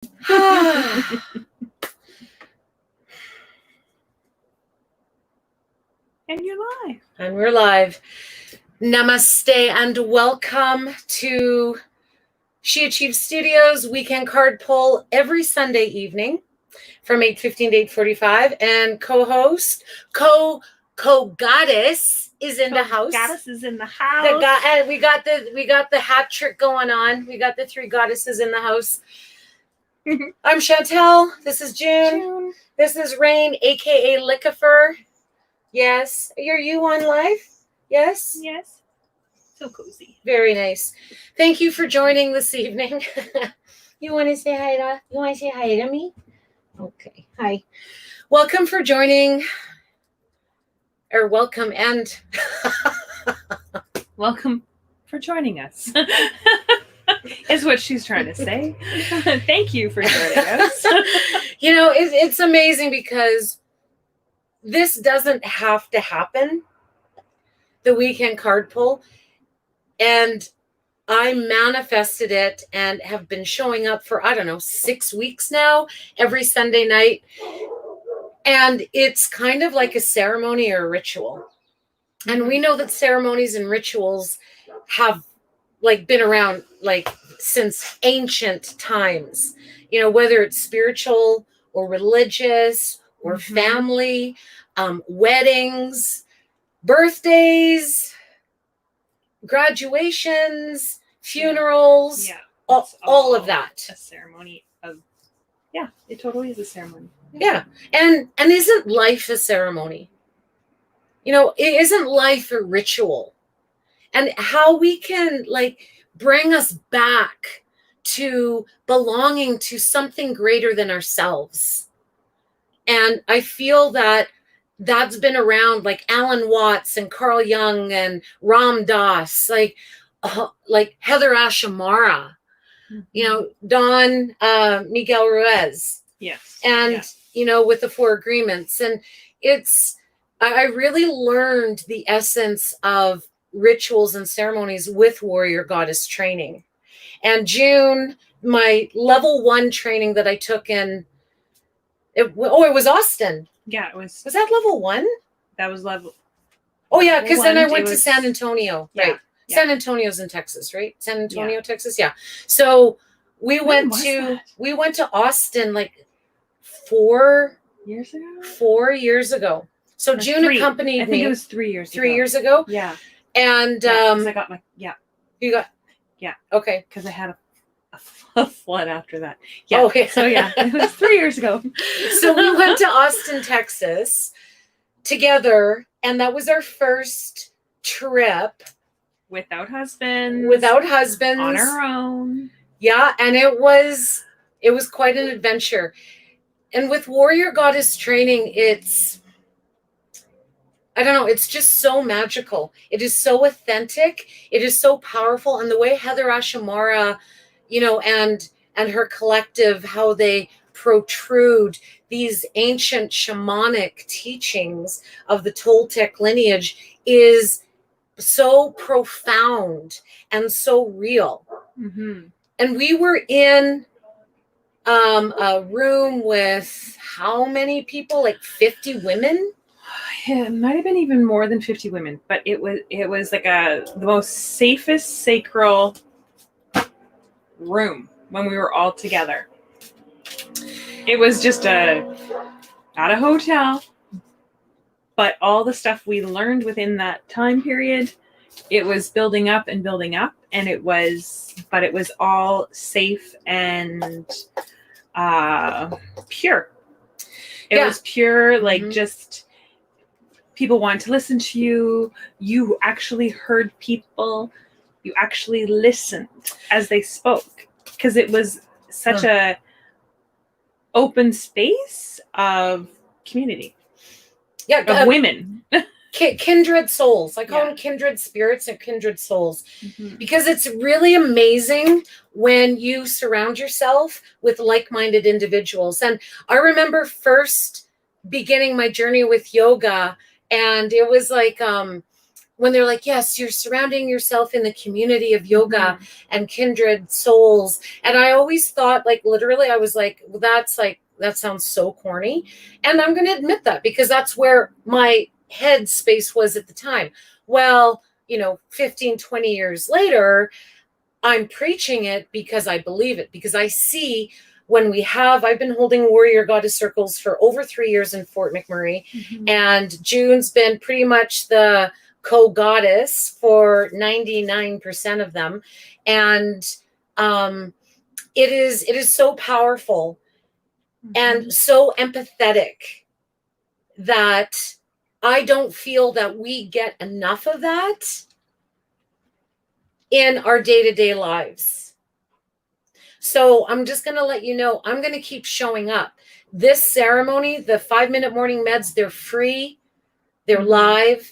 And you're live. And we're live. Namaste and welcome to She Achieves Studios weekend card pull every Sunday evening from 8:15 to 8:45. And co-host, co-goddess is in the house. Goddess is in the house. And we got the hat trick going on. We got the three goddesses in the house. I'm Shantal. This is June. This is Rain, aka Lickifer. Yes. Are you on live? Yes? Yes. So cozy. Very nice. Thank you for joining this evening. You want to say hi to me? Okay. Hi. Welcome for joining. Or welcome and welcome for joining us. Is what she's trying to say. Thank you for joining us. You know, it's amazing because this doesn't have to happen, the weekend card pull. And I manifested it and have been showing up for, 6 weeks now, every Sunday night. And it's kind of like a ceremony or a ritual. And we know that ceremonies and rituals have been around since ancient times, whether it's spiritual or religious or family, weddings, birthdays, graduations, funerals, all of that. A ceremony of, it totally is a ceremony. Yeah. And isn't life a ceremony? Isn't life a ritual? And how we can bring us back to belonging to something greater than ourselves. And I feel that that's been around, like Alan Watts and Carl Jung and Ram Dass, like Heather Ashamara, Don Miguel Ruiz. Yes. And, with the 4 agreements. And I really learned the essence of rituals and ceremonies with warrior goddess training. And June, my level 1 training that I took it was Austin. Yeah, it was. Was that level 1? That was level. Oh yeah, because then I went to San Antonio, right? Yeah. San Antonio's in Texas, right? San Antonio, Texas, yeah. So we went to Austin 4 years ago. 4 years ago. So June accompanied me. I think it was 3 years. 3 years ago. Yeah. And I got my You got. Yeah. Okay. Because I had a flood after that. Yeah. Okay. So it was 3 years ago. So we went to Austin, Texas together, and that was our first trip. Without husbands. On our own. Yeah, and it was quite an adventure. And with warrior goddess training, it's just so magical. It is so authentic. It is so powerful. And the way Heather Ashamara, and her collective, how they protrude these ancient shamanic teachings of the Toltec lineage is so profound and so real. Mm-hmm. And we were in a room with how many people? 50 women? Yeah, it might have been even more than 50 women, but it was like the most safest sacral room when we were all together. It was just not a hotel, but all the stuff we learned within that time period, it was building up, and it was all safe and pure. It was pure, just people wanted to listen to you. You actually heard people. You actually listened as they spoke, because it was such a open space of community. Yeah, of women. Kindred souls. I call them kindred spirits and kindred souls, because it's really amazing when you surround yourself with like-minded individuals. And I remember first beginning my journey with yoga, and it was when they're like, yes, you're surrounding yourself in the community of yoga and kindred souls. And I always thought, like, literally, I was like, well, that sounds so corny. And I'm going to admit that because that's where my head space was at the time. Well, 15, 20 years later, I'm preaching it because I believe it, because I see I've been holding warrior goddess circles for over 3 years in Fort McMurray, and June's been pretty much the co-goddess for 99% of them. And it is so powerful and so empathetic that I don't feel that we get enough of that in our day-to-day lives. So I'm just going to let you know, I'm going to keep showing up. This ceremony, the 5-minute morning meds, they're free. They're live.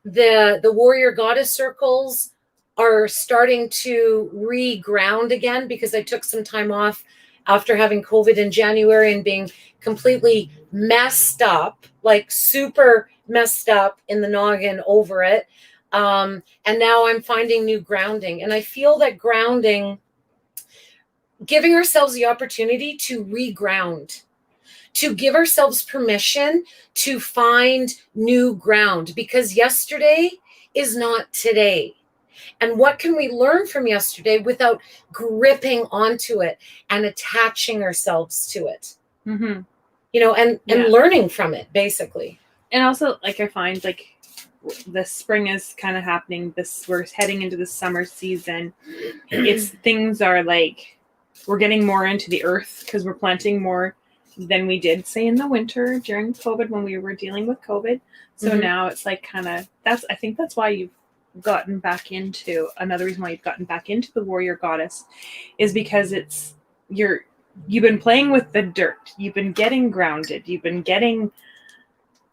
The warrior goddess circles are starting to reground again because I took some time off after having COVID in January and being completely messed up, like super messed up in the noggin over it. And now I'm finding new grounding. And I feel that grounding, giving ourselves the opportunity to reground, to give ourselves permission to find new ground, because yesterday is not today. And what can we learn from yesterday without gripping onto it and attaching ourselves to it? And learning from it, basically. And also, like, I find, like, the spring is kind of happening. We're heading into the summer season. Things are like, we're getting more into the earth because we're planting more than we did, say, in the winter during COVID when we were dealing with COVID. So now it's like I think that's why you've gotten back into, another reason why you've gotten back into the warrior goddess is because you've been playing with the dirt. You've been getting grounded. You've been getting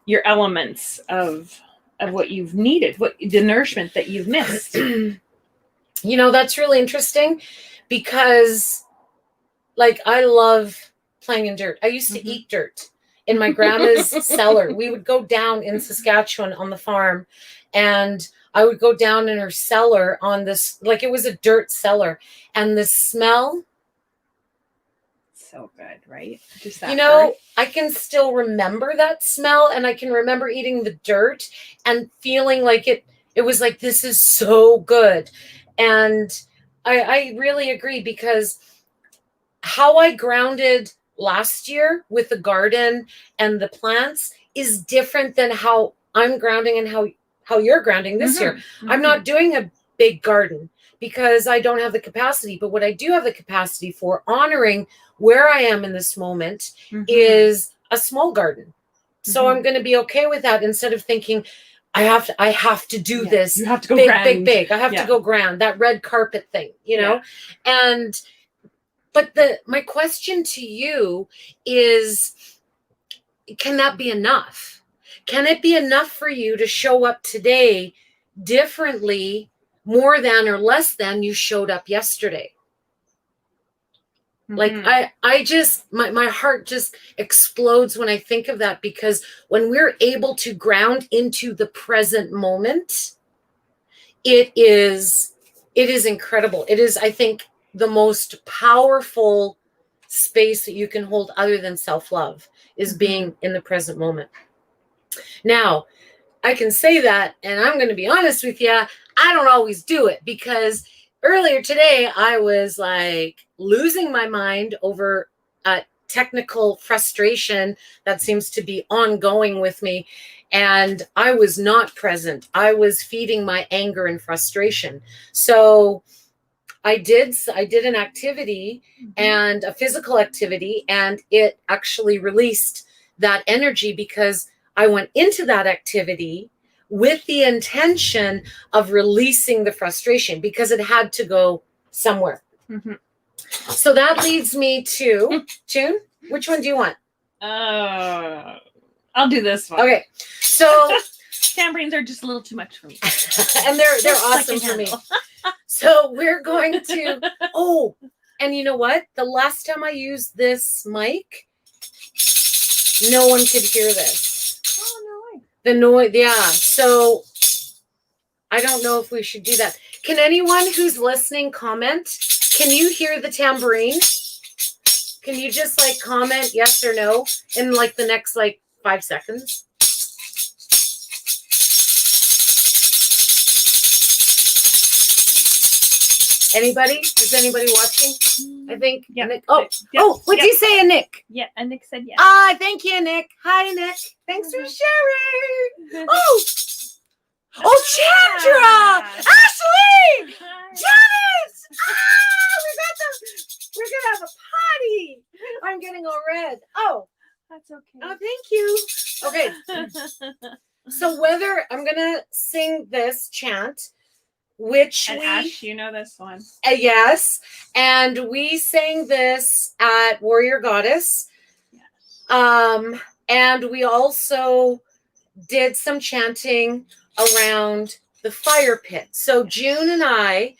your elements of what you've needed, the nourishment that you've missed. That's really interesting because, like, I love playing in dirt. I used to eat dirt in my grandma's cellar. We would go down in Saskatchewan on the farm, and I would go down in her cellar on this, like, it was a dirt cellar, and the smell. So good, right? Just that I can still remember that smell, and I can remember eating the dirt and feeling like it was like, this is so good. And I really agree, because how I grounded last year with the garden and the plants is different than how I'm grounding and how you're grounding this year. I'm not doing a big garden because I don't have the capacity, but what I do have the capacity for, honoring where I am in this moment, is a small garden. So I'm going to be okay with that, instead of thinking I have to do this. You have to go big, grand. big. I have to go grand, that red carpet thing, But my question to you is, can that be enough? Can it be enough for you to show up today differently, more than or less than you showed up yesterday? Like, I just, my heart just explodes when I think of that, because when we're able to ground into the present moment, it is incredible. It is, I think, the most powerful space that you can hold, other than self-love, is being in the present moment. Now, I can say that, and I'm going to be honest with you, I don't always do it, because earlier today I was like losing my mind over a technical frustration that seems to be ongoing with me, and I was not present. I was feeding my anger and frustration. So I did an activity, and a physical activity, and it actually released that energy, because I went into that activity with the intention of releasing the frustration, because it had to go somewhere. So that leads me to June. Which one do you want? I'll do this one. Okay. So tambourines are just a little too much for me. And they're awesome for me. So we're going to, and you know what? The last time I used this mic, no one could hear this. Oh, no way. The noise, yeah. So I don't know if we should do that. Can anyone who's listening comment? Can you hear the tambourine? Can you just like comment yes or no in like the next like 5 seconds? Anybody? Is anybody watching? I think. Yeah. Nick. Oh, what'd you say, Nick? Yeah, and Nick said yes. Thank you, Nick. Hi, Nick. Thanks for sharing. Oh, Chandra! Ashley! Janet! We're gonna have a party. I'm getting all red. Oh, that's okay. Oh, thank you. Okay. So whether I'm gonna sing this chant, which and Ash, you know this one. Yes, and we sang this at Warrior Goddess. Yes. And we also did some chanting around the fire pit. So June and I,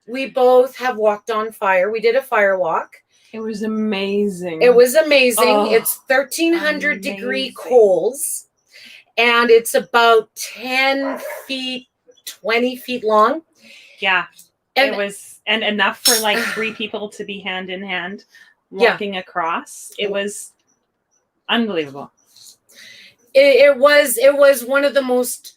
we both have walked on fire. We did a fire walk. It was amazing. It was amazing. Oh, it's 1,300 degree coals, and it's about 10 feet, 20 feet long. Yeah. And it was, and enough for like 3 people to be hand in hand walking across. It was unbelievable. It was one of the most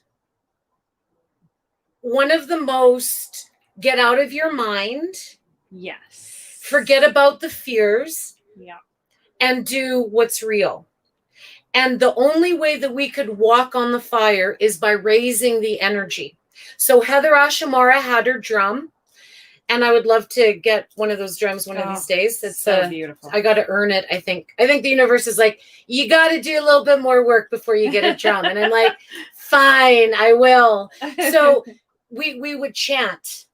get out of your mind. Yes. Forget about the fears. Yeah. And do what's real. And the only way that we could walk on the fire is by raising the energy. So Heather Ashamara had her drum, and I would love to get one of those drums one of these days. It's so beautiful. I got to earn it, I think. I think the universe is like, you got to do a little bit more work before you get a drum. And I'm like, fine, I will. So we would chant.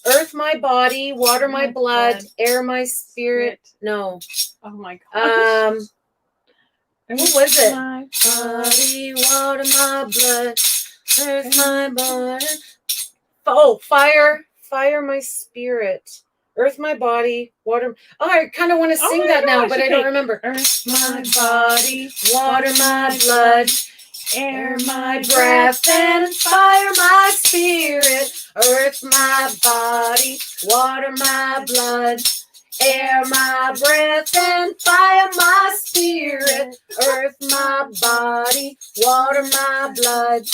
Earth my body, water my blood, air my spirit. No. Oh my gosh. What was it? My body, water my blood, earth my body. Oh, fire my spirit. Earth my body, water. Oh, I kind of want to sing that now, but I don't remember. Earth my body, water my blood, air my breath, and fire my spirit. Earth my body, water my blood, air my breath, and fire my spirit. Earth my body, water my blood,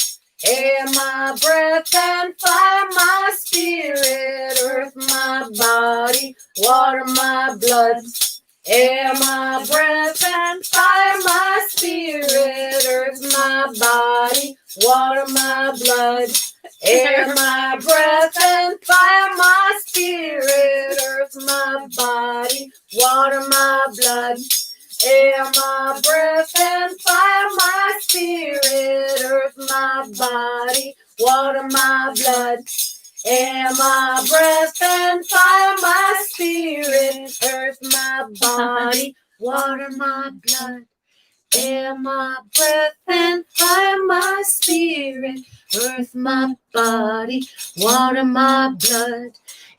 air my breath, and fire my spirit. Earth my body, water my blood, air my breath, and fire my spirit. Earth my body, water my blood, air my breath, and fire my spirit. Earth my body, water my blood, air my breath, and fire my spirit. Earth my body, water my blood, air my breath, and fire my spirit. Earth my body, water my blood, air my breath, and fire my spirit. Earth my body, water my blood,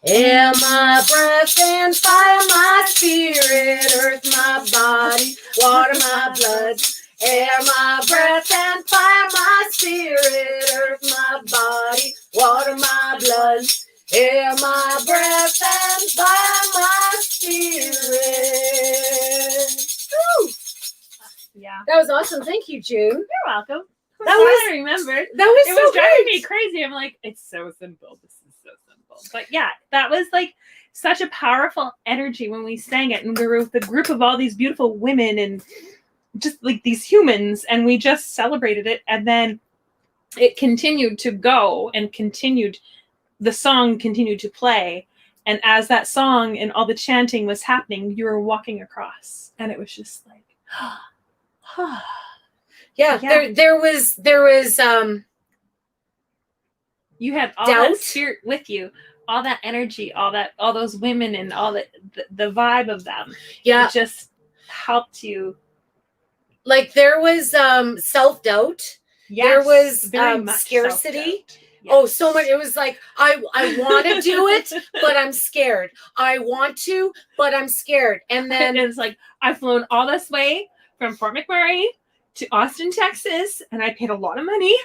air my breath, and fire my spirit. Earth my body, water my blood, air my breath, and fire my spirit. Earth my body, water my blood, air my breath, and fire my spirit. Woo! Yeah. That was awesome. Thank you, June. You're welcome. I remembered. That was it so was driving great. me crazy. I'm like, it's so simple. This is so simple. But yeah, that was like such a powerful energy when we sang it, and we were with a group of all these beautiful women and just like these humans, and we just celebrated it. And then it continued to go and the song continued to play. And as that song and all the chanting was happening, you were walking across, and it was just like, there was you had all doubt. That spirit with you, all that energy, all those women, and all the vibe of them. Yeah, it just helped you. Like there was self-doubt. Yes, there was very much scarcity. Yes. Oh, so much. It was like, I want to do it, but I'm scared. I want to, but I'm scared. And then it's like, I've flown all this way from Fort McMurray to Austin, Texas, and I paid a lot of money.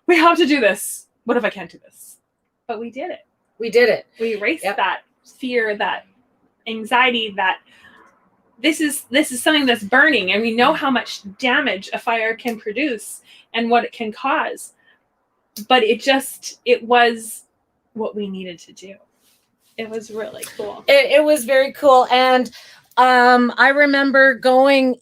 We have to do this. what if I can't do this? But we did it. We did it. We erased that fear, that anxiety, that this is something that's burning, and we know how much damage a fire can produce and what it can cause. But it was what we needed to do. It was really cool. It was very cool. And I remember doing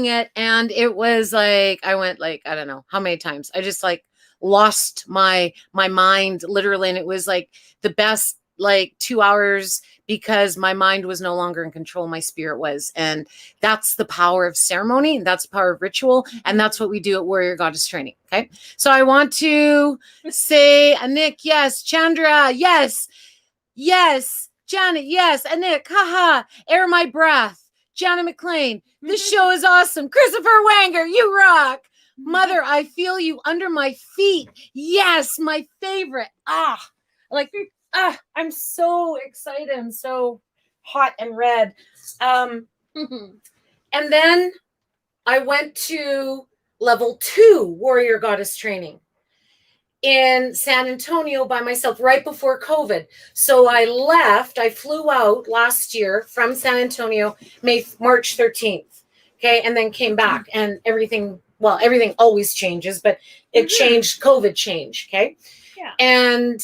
it, and it was like, I went like, I don't know how many times. I just like lost my mind literally. And it was like the best like 2 hours, because my mind was no longer in control. My spirit was. And that's the power of ceremony. And that's the power of ritual. And that's what we do at Warrior Goddess Training. Okay. So I want to say, Nick, yes. Chandra, yes. Yes. Janet, yes. Nick, haha. Air my breath. Janet McLean, this show is awesome. Christopher Wanger, you rock. Mother, I feel you under my feet. Yes, my favorite. I'm so excited. I'm so hot and red. And then I went to level 2 Warrior Goddess Training in San Antonio by myself right before COVID. So I flew out last year from San Antonio, March 13th. Okay. And then came back, and everything always changes, but it changed, COVID changed. Okay. Yeah. And,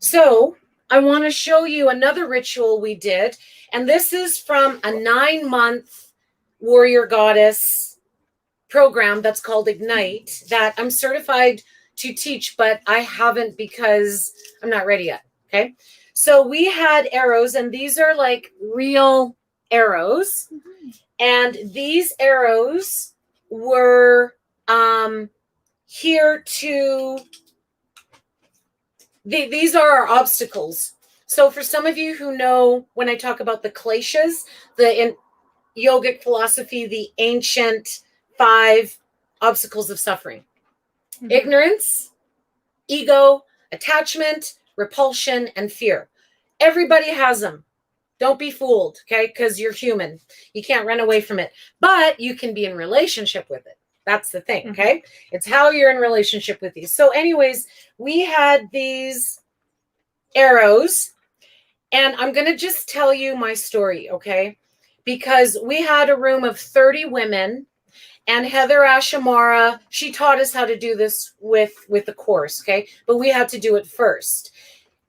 so I want to show you another ritual we did. And this is from a 9-month Warrior Goddess program that's called Ignite, that I'm certified to teach, but I haven't because I'm not ready yet. Okay. So we had arrows, and these are like real arrows. And these arrows were here to, these are our obstacles. So for some of you who know, when I talk about the kleshas, in yogic philosophy, the ancient 5 obstacles of suffering: ignorance, ego, attachment, repulsion, and fear. Everybody has them. Don't be fooled, okay? Because you're human. You can't run away from it. But you can be in relationship with it. That's the thing, okay? It's how you're in relationship with these. So anyways, we had these arrows, and I'm going to just tell you my story, okay? Because we had a room of 30 women, and Heather Ashamara, she taught us how to do this with the course, okay? But we had to do it first.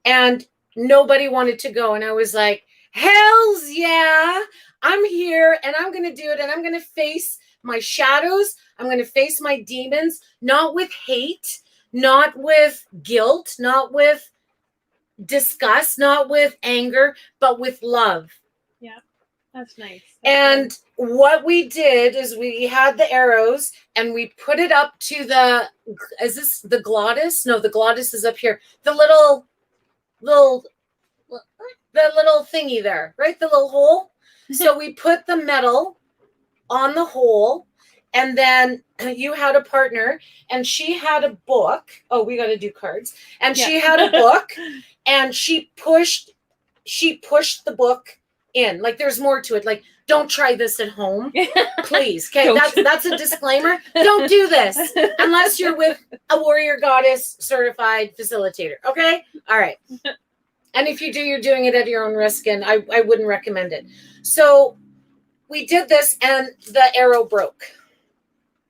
And nobody wanted to go. And I was like, hells yeah, I'm here, and I'm going to do it, and I'm going to face my shadows. I'm going to face my demons, not with hate, not with guilt, not with disgust, not with anger, but with love. Yeah, that's nice. And what we did is we had the arrows, and we put it up to is this the glottis? No, the glottis is up here. The little thingy there, right? The little hole. So we put the metal on the hole, and then you had a partner, and she had a book. Oh, we got to do cards. And she had a book, and she pushed the book in. Like, there's more to it. Like, don't try this at home, please. Okay, that's a disclaimer. Don't do this unless you're with a Warrior Goddess certified facilitator. Okay, all right. And if you do, you're doing it at your own risk, and I wouldn't recommend it. So we did this, and the arrow broke.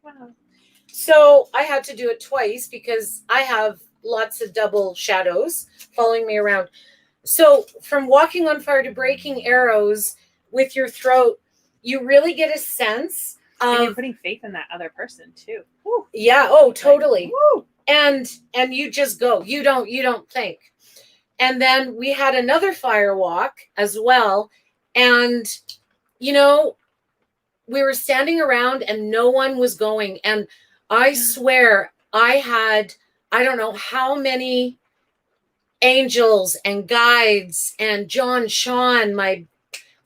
Wow. So I had to do it twice because I have lots of double shadows following me around. So from walking on fire to breaking arrows with your throat, you really get a sense of, and you're putting faith in that other person too. Woo. Yeah. Oh, totally. Like, woo. And you just go. You don't think. And then we had another fire walk as well. And, we were standing around, and no one was going. And I swear I don't know how many angels and guides, and John Sean, my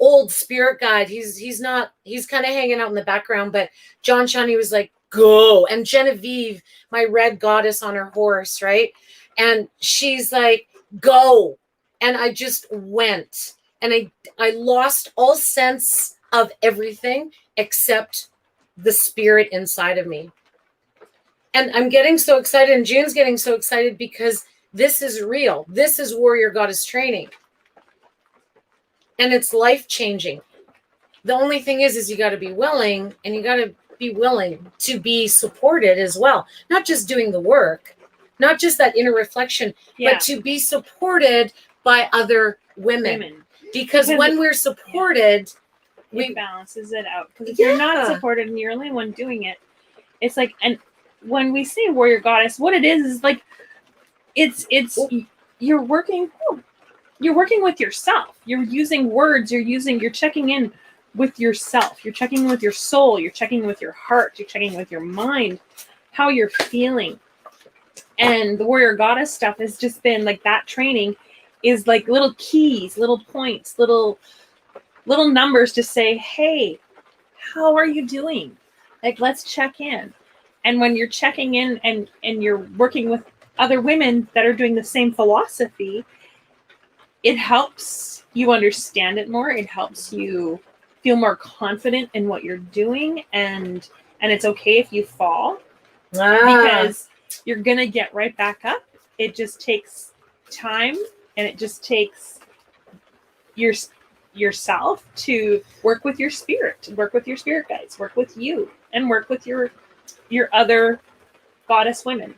old spirit guide. He's kind of hanging out in the background, but John Sean, he was like, go. And Genevieve, my red goddess on her horse, right? And she's like, go. And I just went, and I lost all sense of everything except the spirit inside of me. And I'm getting so excited, and June's getting so excited because this is real. This is warrior goddess training. And it's life-changing. The only thing is you got to be willing, and you got to be willing to be supported as well. Not just doing the work, not just that inner reflection, but to be supported by other women. Because when we're supported, it balances it out. Because if you're not supported and you're the only one doing it, it's like, and when we say warrior goddess, what it is like, it's you're working with yourself. You're using words. You're checking in with yourself. You're checking in with your soul. You're checking in with your heart. You're checking in with your mind, how you're feeling. And the warrior goddess stuff has just been like, that training is like little keys, little points, little numbers to say, hey, how are you doing? Like, let's check in. And when you're checking in and you're working with other women that are doing the same philosophy, it helps you understand it more. It helps you feel more confident in what you're doing. And it's okay if you fall, because you're going to get right back up. It just takes time, and it just takes yourself to work with your spirit, work with your spirit guides, work with you, and work with your other goddess women.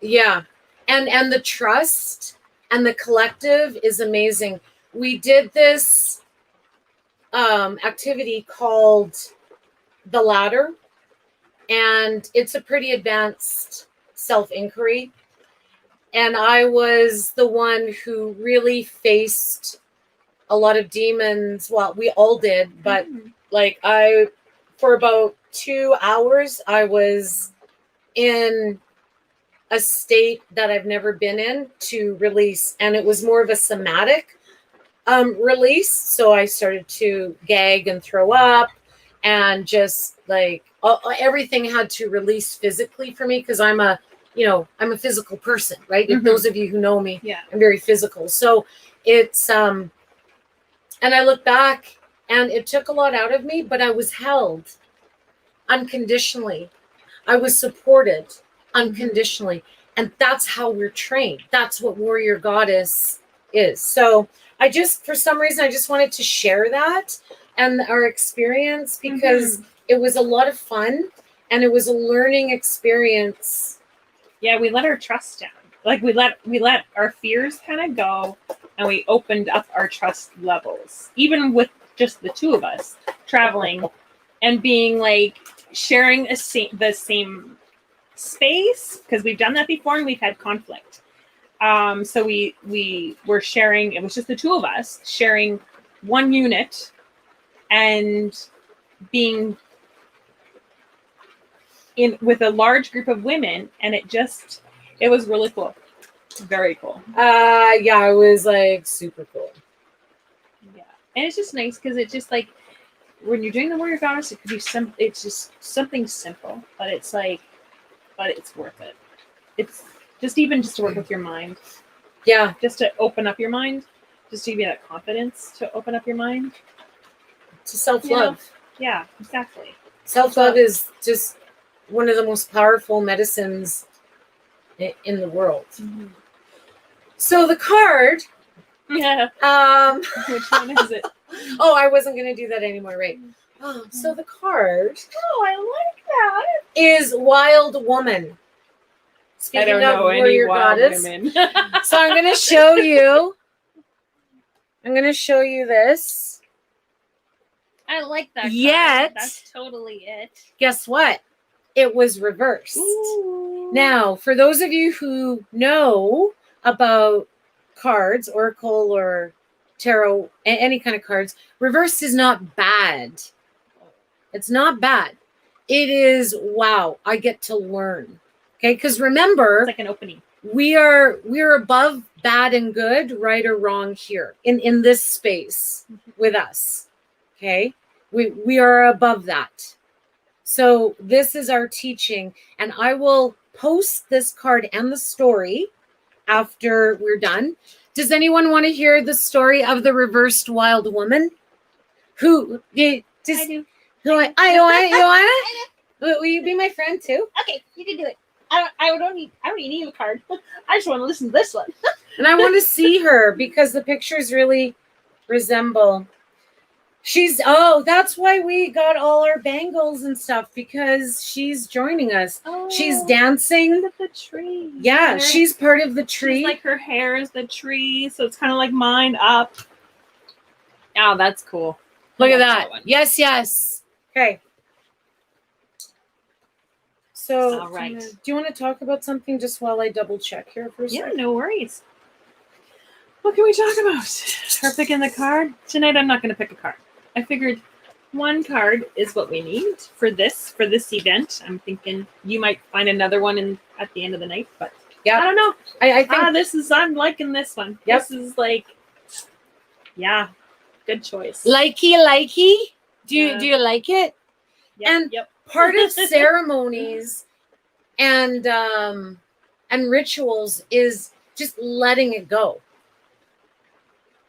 Yeah. And the trust and the collective is amazing. We did this activity called The Ladder, and it's a pretty advanced self-inquiry. And I was the one who really faced a lot of demons. Well, we all did, but for about 2 hours, I was in a state that I've never been in to release. And it was more of a somatic release. So I started to gag and throw up, and just like everything had to release physically for me, because I'm a physical person, right? If those of you who know me, I'm very physical. So it's, and I look back, and it took a lot out of me, but I was held unconditionally. I was supported unconditionally. And that's how we're trained. That's what warrior goddess is. So for some reason, I just wanted to share that and our experience, because it was a lot of fun, and it was a learning experience. Yeah, we let our trust down. Like, we let our fears kind of go, and we opened up our trust levels, even with just the two of us traveling and being like sharing the same space, because we've done that before and we've had conflict. So we were sharing, it was just the two of us sharing one unit and being in with a large group of women, and it was really cool. Very cool. Yeah, it was like super cool. Yeah. And it's just nice, because it's just like, when you're doing the warrior goddess, it could be it's just something simple, but it's worth it. It's just to work with your mind. Yeah. Just to open up your mind, just to give you that confidence to open up your mind. To self-love. Yeah, exactly. Self-love is just one of the most powerful medicines in the world. Mm-hmm. So the card. Yeah. Which one is it? Oh, I wasn't going to do that anymore, right? Oh, so the card. Oh, I like that. Is Wild Woman. Speaking I don't know warrior any wild goddess. women. So I'm going to show you. I'm going to show you this. I like that card. Yet, that's totally it. Guess what? It was reversed. Ooh. Now, for those of you who know about cards, oracle or tarot, any kind of cards, reversed is not bad. It's not bad. It is, wow, I get to learn. Okay, because remember, it's like an opening. We're above bad and good, right or wrong here in this space with us. Okay, we are above that. So this is our teaching, and I will post this card and the story after we're done. Does anyone want to hear the story of the reversed wild woman? I do. You want it? Will you be my friend too? Okay, you can do it. I don't need a card. I just want to listen to this one. And I want to see her because the pictures really resemble. That's why we got all our bangles and stuff, because she's joining us. She's dancing. Look at the tree. Yeah, she's part of the tree. She's like, her hair is the tree, so it's kind of like mine up. Oh, that's cool. Look at that. Yes, yes. Okay. So, all right. do you want to talk about something just while I double check here for a second? Yeah, no worries. What can we talk about? Her picking the card? Tonight I'm not going to pick a card. I figured one card is what we need for this event. I'm thinking you might find another one at the end of the night, but yeah, I don't know. I think I'm liking this one. Yep. This is like, yeah, good choice. Likey. Do you like it? Yep, and yep. Part of ceremonies and rituals is just letting it go.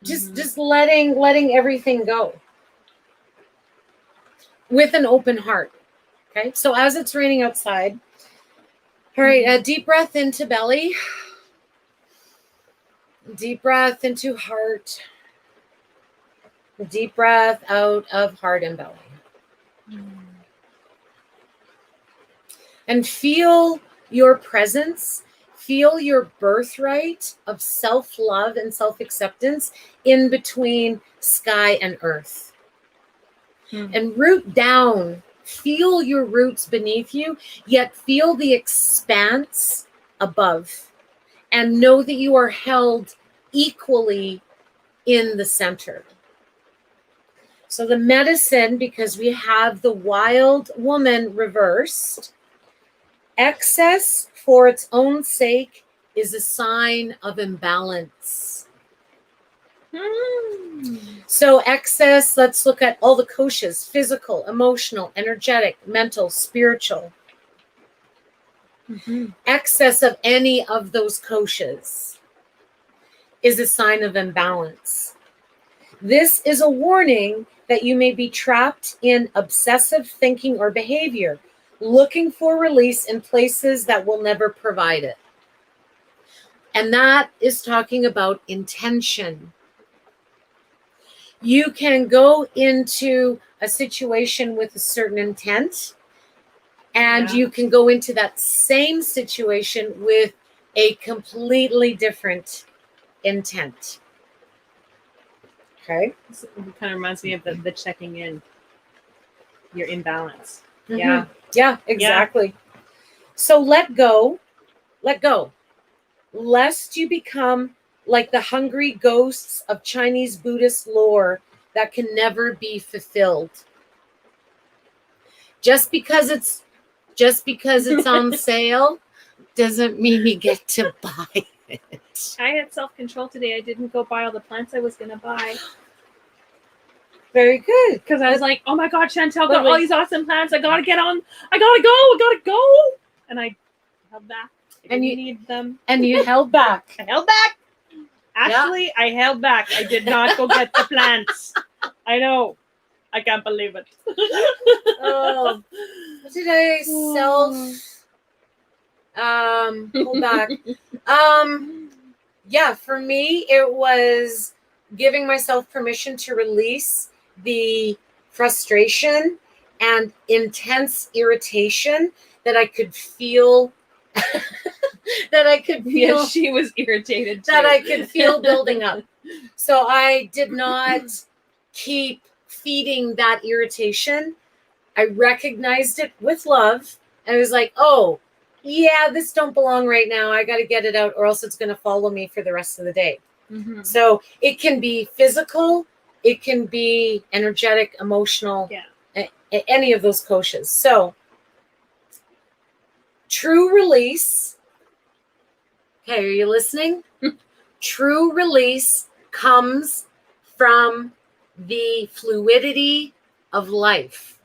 Just letting everything go with an open heart. Okay, so as it's raining outside, all right, a deep breath into belly, deep breath into heart, deep breath out of heart and belly. And feel your presence, feel your birthright of self-love and self-acceptance in between sky and earth. And root down, feel your roots beneath you, yet feel the expanse above. And know that you are held equally in the center. So the medicine, because we have the wild woman reversed, excess for its own sake is a sign of imbalance. So excess, let's look at all the koshas: physical, emotional, energetic, mental, spiritual. Excess of any of those koshas is a sign of imbalance. This is a warning that you may be trapped in obsessive thinking or behavior, looking for release in places that will never provide it. And that is talking about intention. You can go into a situation with a certain intent, and you can go into that same situation with a completely different intent. Okay? It kind of reminds me of the checking in. Your imbalance. Yeah. Yeah, exactly. Yeah. So let go, lest you become like the hungry ghosts of Chinese Buddhist lore that can never be fulfilled. Just because it's on sale doesn't mean you get to buy it. I had self-control today. I didn't go buy all the plants I was going to buy. Very good. Because I was like, oh my God, Shantal got all these awesome plants. I got to get on. I got to go. And I held back. And you need them. And you held back. I held back. Actually, I held back. I did not go get the plants. I know. I can't believe it. Oh, today's hold back. Yeah, for me, it was giving myself permission to release the frustration and intense irritation that I could feel. Yeah, she was irritated too. That I could feel building up. So I did not keep feeding that irritation. I recognized it with love. And I was like, oh, yeah, this don't belong right now. I got to get it out or else it's going to follow me for the rest of the day. So it can be physical. It can be energetic, emotional, any of those koshas. So true release. Okay, are you listening? True release comes from the fluidity of life.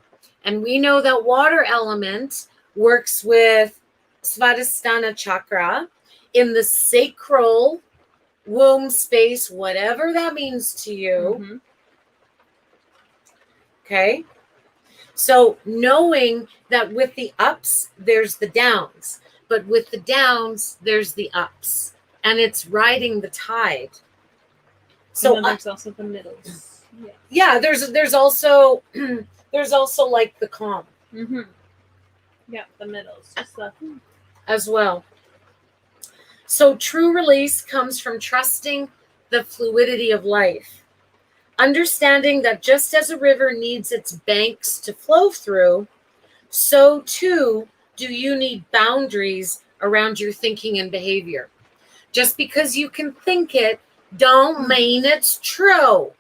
And we know that water element works with Svadhisthana chakra in the sacral womb space, whatever that means to you. Okay. So knowing that with the ups, there's the downs. But with the downs, there's the ups, and it's riding the tide. So there's also the middles. Yeah, there's also there's also like the calm. Mm-hmm. Yeah, the middles, just the as well. So true release comes from trusting the fluidity of life. Understanding that just as a river needs its banks to flow through, so too do you need boundaries around your thinking and behavior. Just because you can think it, don't mean it's true.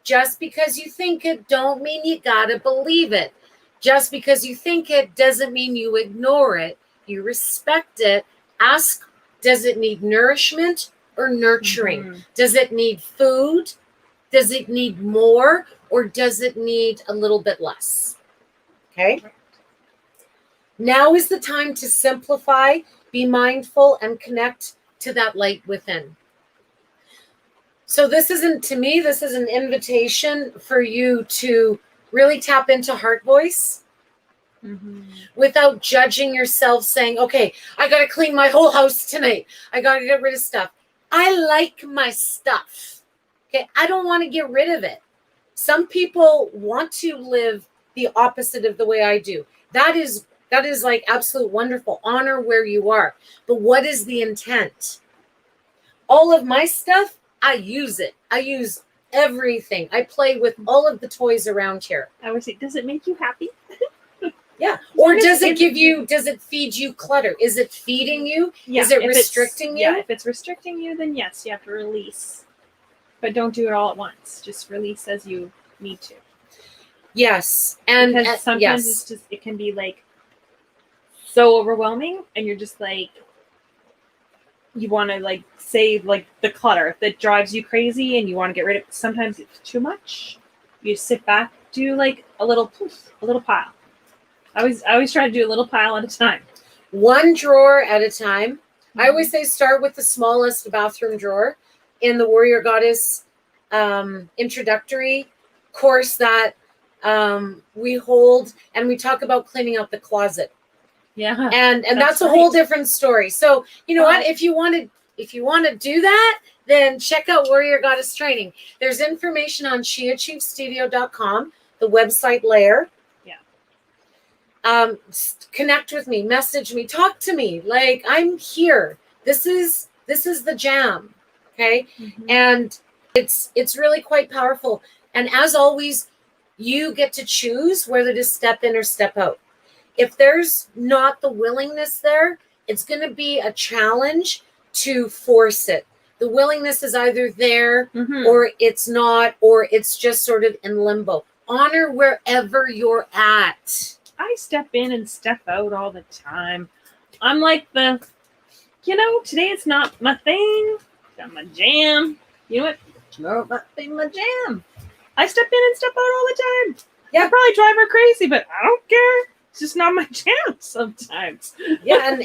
Just because you think it, don't mean you gotta believe it. Just because you think it doesn't mean you ignore it. You respect it. Ask, does it need nourishment or nurturing? Mm-hmm. Does it need food? Does it need more? Or does it need a little bit less? Okay. Now is the time to simplify, be mindful, and connect to that light within. So this isn't, to me, this is an invitation for you to really tap into heart voice. Mm-hmm. Without judging yourself, saying, okay, I got to clean my whole house tonight. I got to get rid of stuff. I like my stuff. Okay, I don't want to get rid of it. Some people want to live the opposite of the way I do. That is like absolute wonderful. Honor where you are. But what is the intent? All of my stuff, I use it. I use everything. I play with all of the toys around here. I would say, does it make you happy? Yeah. Or does it feed you clutter? Is it feeding you? Yeah. Is it restricting you? Yeah, if it's restricting you, then yes, you have to release. But don't do it all at once. Just release as you need to. Yes. Because sometimes it's just, it can be like so overwhelming, and you're just like, you want to like save like the clutter that drives you crazy, and you want to get rid of it. Sometimes it's too much. You sit back, do like a little pile. I always try to do a little pile at a time. One drawer at a time. Mm-hmm. I always say start with the smallest bathroom drawer in the Warrior Goddess introductory course that we hold, and we talk about cleaning out the closet. Yeah. And that's a whole different story. So you know what? If you want to do that, then check out Warrior Goddess Training. There's information on SheAchieveStudio.com, the website layer. Connect with me, message me, talk to me. Like, I'm here. This is the jam. Okay. Mm-hmm. And it's really quite powerful. And as always, you get to choose whether to step in or step out. If there's not the willingness there, it's going to be a challenge to force it. The willingness is either there, mm-hmm. or it's not, or it's just sort of in limbo. Honor wherever you're at. I step in and step out all the time. I'm like today it's not my thing. It's not my jam. You know what? No, my jam. I step in and step out all the time. Yeah. I probably drive her crazy, but I don't care. It's just not my jam sometimes. Yeah, and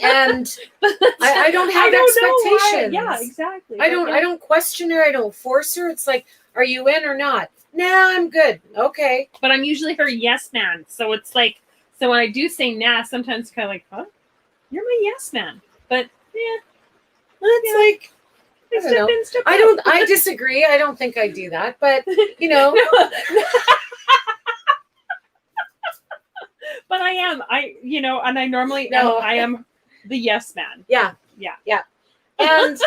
I don't have expectations. Yeah, exactly. I don't question her. I don't force her. It's like, are you in or not? Nah, I'm good. Okay. But I'm usually her yes man. So it's like, so when I do say nah, sometimes it's kind of like, huh? You're my yes man. But yeah. It's like, I disagree. I don't think I do that, but but I am. And I normally I am the yes man. Yeah. And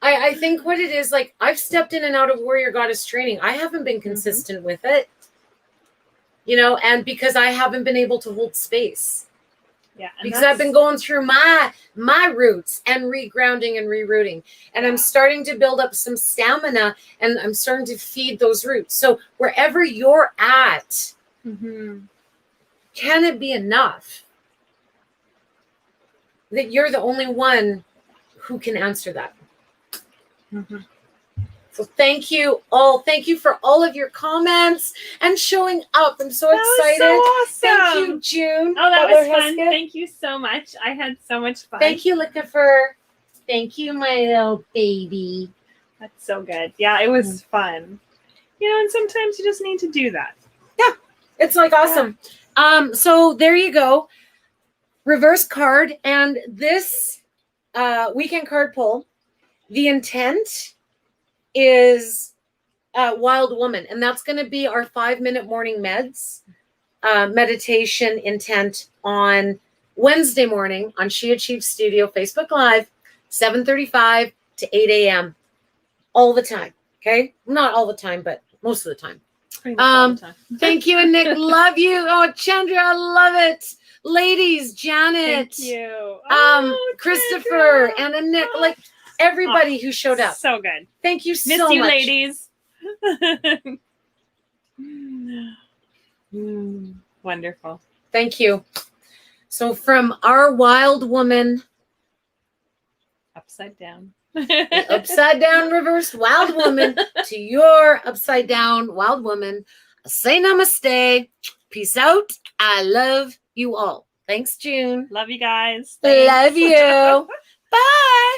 I think what it is, like, I've stepped in and out of Warrior Goddess Training. I haven't been consistent mm-hmm. with it. And because I haven't been able to hold space. Yeah. Because I've been going through my roots and regrounding and rerouting. And I'm starting to build up some stamina, and I'm starting to feed those roots. So wherever you're at, mm-hmm. can it be enough that you're the only one who can answer that? Mm-hmm. So thank you all. Thank you for all of your comments and showing up. I'm so excited. Was so awesome. Thank you, June. Oh, that was fun. HESKETT. Thank you so much. I had so much fun. Thank you, Liquifer. Thank you, my little baby. That's so good. Yeah, it was fun. And sometimes you just need to do that. Yeah, it's like awesome. Yeah. So there you go. reverse card. And this weekend card pull, the intent is Wild Woman. And that's going to be our 5-minute morning meds meditation intent on Wednesday morning on She Achieves Studio Facebook Live, 7:35 to 8 a.m. all the time. Okay? Not all the time, but most of the time. Pretty much all the time. Thank you, and Nick. Love you. Oh, Chandra, I love it. Ladies, Janet. Thank you. Christopher, and Nick, like everybody who showed up. So good. Thank you Miss so you, much. ladies. Wonderful. Thank you. So from our Wild Woman, Upside down. upside down reversed Wild Woman, to your upside down Wild Woman, say namaste. Peace out. I love you all. Thanks, June. Love you guys. Love you. Bye.